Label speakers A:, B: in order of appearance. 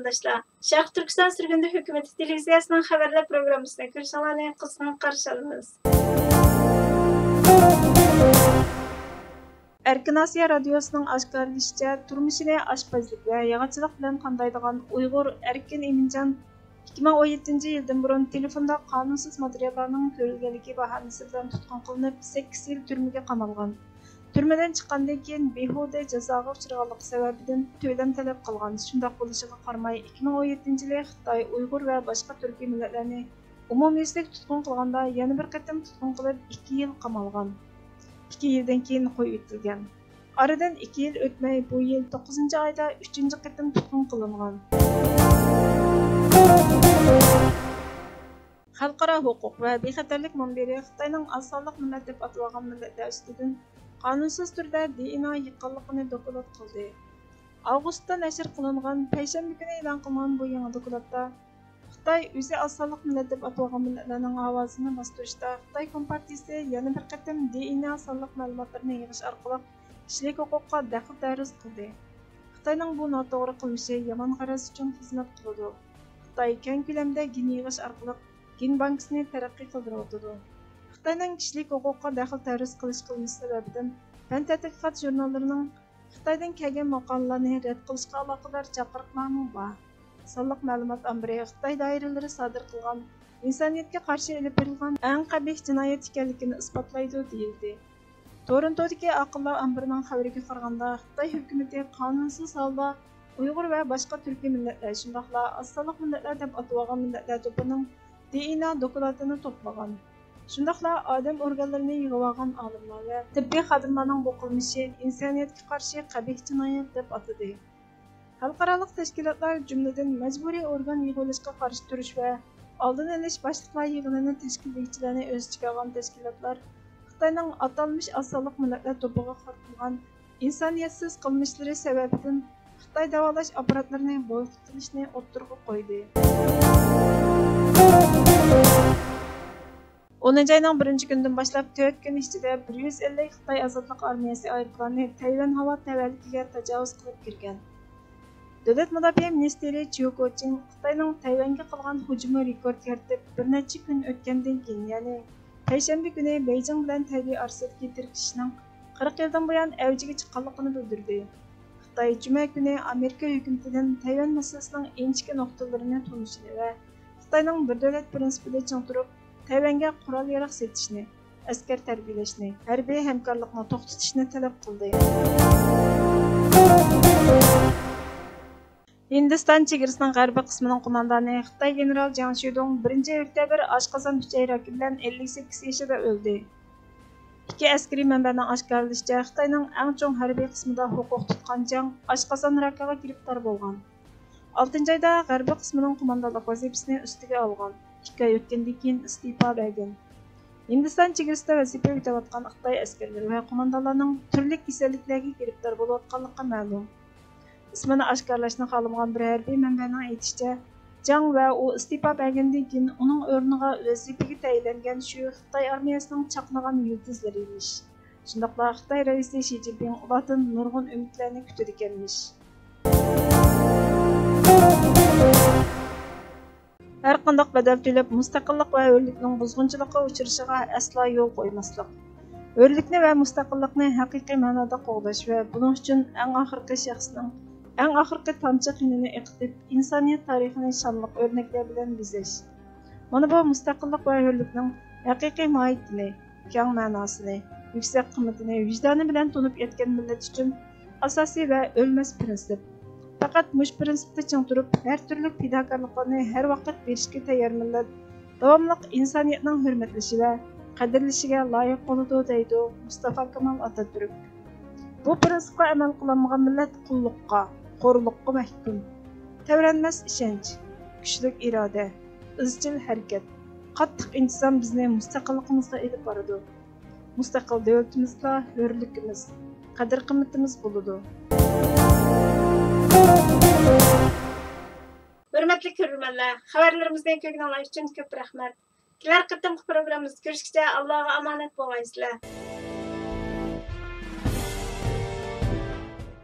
A: qarindoshlar. Şarq Türkistan Sürgündü Hökuməti televiziyasının xəbərlər proqramısına görüşənlərini qızğın qarşı alırıq. Erkin Asiya Radiosu'nun aşkarlaşıca turmuşini aşpazlık ve yağaçılık bilen qandaydigan Uyghur Erkin Emincan 2017 yıldan burun telefonda kanunsuz materiallarının görülgenligi bahanesi bilen tutqun qılınıp 8 yıl türmüge qamalgan. Türmeden chiqqandan keyin behuda jazoga uchraganligi sababidan to'lam talab qilgan. Shundoq bo'lishiga qaramay 2017-yili Xitoy, Uyg'ur va boshqa turkiy millatlarni umumyuzlik tutqun qilganda yana bir qatam tutqun qilib 2 yil qamalgan. 2 yildan keyin qo'yib etilgan. Aradan 2 yil o'tmay bu yil 9-oyda 3-qatam tutqun qilingan. Xalqaro huquq va bexatarlik munbiri Xitoyning asonliq millat deb atalgan millatlar ustidan qanunsuz turda DNA yiqqanligini dokulat qildi. Avgustda nashr qilingan payshanba kuni e'lon qilingan bu yangi doklatda Xitoy o'zi asonliq millat deb atalgan millatlarning ovozini bostirishda Xitoy Kompartiyasi yana bir qatam DNA sonliq ma'lumotlarni yig'ish orqali kishilik huquqqa daxl-daruz qildi. Xitoyning bu noto'g'ri qilmishi yomon g'araz uchun xizmat qiladi. Xitoy keng ko'lamda gen yig'ish orqali gen bankasini taraqqiy qildiradi. Xitoyning kishilik huquqqa daxl-daruz qilish qilmishi sababidan fan tadqiqot jurnallarining Xitoydan kelgan maqolalarni rad qilishga aloqador chaqiriqlarmi bor. Sonliq ma'lumot ombiri Xitoy doiralari sodir qilgan insoniyatga qarshi ilib berilgan eng qabih jinoyat ekanligini isbotlaydi deyildi. Torontodagi aqllar ombirining xabariga qaraganda Xitoy hukumati qonunsiz holda Uyg'ur va boshqa turkiy millatlar, shundoqla asonliq millatlar deb atalgan millatlar to'pining DNA dokladini to'plagan. Shundaqla odam organlarini yig'ib olgan olimlar va tibbiy xodimlarning bu qilmishi insoniyatga qarshi qabih jinoyat deb atadi. Xalqaro tashkilotlar jumladan majburiy organ yig'ilishga qarshi turish va oldin olish boshliqlar yig'inini tashkillovchilarni o'z ichiga olgan tashkilotlar Xitoyning atalmish asonliq millatlar to'piga qartilgan insoniyatsiz qilmishlari sababidan Xitoy davolash apparatlarini boykot qilishni o'ttirg'a qo'ydi. 10 ayning 1-kunidan boshlab 4 kun ichida 150 Xitoy ozodlik armiyasi aeroplanni Tayvan havo tavalligiga tajovuz qilib kirgan. Davlat mudofaa ministri Chiu Kuo-ching Xitoyning Tayvanga qilgan hujumi rekord yaratib, bir necha kun o'tgandan keyin, ya'ni payshanba kuni Beijing bilan Tayvan orasidagi tirkishishning 40 yildan buyon avjiga chiqqanligini bildirdi. Xitoy juma kuni Amerika hukumatidan Tayvan masalasining inchki nuqtalarini tunishini va Xitoyning bir davlat prinsipida ching turib Tayvanga qurol-yarog' setishni, askar tarbiyalashni, harbiy hamkorlikni to'xtatishni talab qildi. Hindiston chegarasining g'arbiy qismining qo'mondoni Xitoy general Jang Shudong 1-oktyabr oshqozon hujayi raki bilan 58 yoshida o'ldi. Ikki askariy manbaning oshkorlashicha Xitoyning eng chong harbiy qismida huquq tutgan Jang oshqozon rakiga giriftor bo'lgan. 6-oyda g'arbiy qismining qo'mondonlik vazifasini ustiga olgan. 2 oy o'tgandan keyin iste'fo bergan. Hindiston chegarasida vazifa o'tayotgan Xitoy askarlari va qo'mondonlarning turli kasalliklarga giriftor bo'layotganligi ma'lum. İsmini oshkorlashni xohlamagan bir harbiy manbaning aytishicha, Jang va u iste'fo bergandan keyin uning o'rniga vazifaga tayinlangan shu Xitoy armiyasining chaqnagan yulduzlari emish. Shundaqla Xitoy raisi Shi Jinping ulardan nurg'un umidlarni kutar ekanmish. Har qanday badal to'lab mustaqillik va hurlikning buzg'unchilikqa uchrashiga aslo yo'l qo'ymaslik. Hurlikni va mustaqillikni haqiqiy ma'noda qo'g'dash va buning uchun eng oxirgi tomchi qinini iqtib, insoniyat tarixini shonliq o'rnaklar bilan bezash. Mana bu mustaqillik va hurlikning haqiqiy mohiyatini, keng ma'nosini, yuksak qiymatini vijdoni bilan tunib yetgan millat uchun asosiy va o'lmas prinsip. Faqat mush prinsipda ching turib, har turli fidokorliklarni har vaqt berishga tayyor millat davomli insoniyatning hurmatlashi va qadrlashiga loyiq bo'ladi, deydi Mustafa Kemal Atatürk. Bu prinsipga amal qilmagan millat qulluqqa, xo'rliqqa mahkum. Tavranmas ishonch, kuchli iroda, izchil harakat, qattiq intizom bizni mustaqilligimizga elib boradi. Mustaqil davlatimizda hurligimiz, qadr-qimmatimiz bo'ladi. Hürmetli görürmenler, haberlerimizden kökünanlar için köp rahmet. Kiler kıttım programımız görüşkice Allah'a emanet boğaysılar.